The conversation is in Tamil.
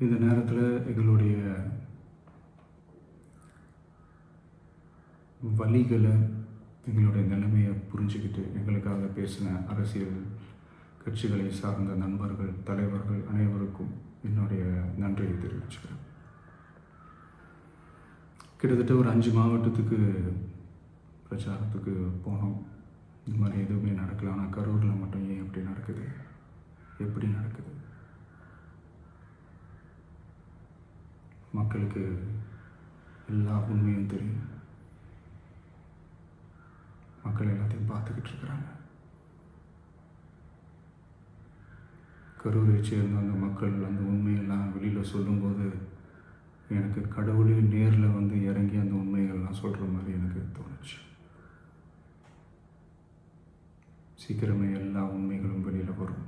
இந்த நேரத்தில் எங்களுடைய வழிகளை, எங்களுடைய நிலைமையை புரிஞ்சுக்கிட்டு எங்களுக்காக பேசின அரசியல் கட்சிகளை சார்ந்த நண்பர்கள், தலைவர்கள் அனைவருக்கும் என்னுடைய நன்றியை தெரிவிச்சுக்கிறேன். கிட்டத்தட்ட ஒரு 5 மாவட்டத்துக்கு பிரச்சாரத்துக்கு போனோம். இந்த மாதிரி எதுவுமே நடக்கல. ஆனால் கரூரில் மட்டும் ஏன் எப்படி நடக்குது, எப்படி நடக்குது? மக்களுக்கு எல்லா உண்மையும் தெரியும். மக்கள் எல்லாத்தையும் பார்த்துக்கிட்டு இருக்கிறாங்க. கரூரை சேர்ந்த அந்த மக்கள் அந்த உண்மையெல்லாம் வெளியில் சொல்லும்போது எனக்கு கடவுளே நேரில் வந்து இறங்கி அந்த உண்மைகள்லாம் சொல்கிற மாதிரி எனக்கு தோணுச்சு. சீக்கிரமே எல்லா உண்மைகளும் வெளியில் வரும்.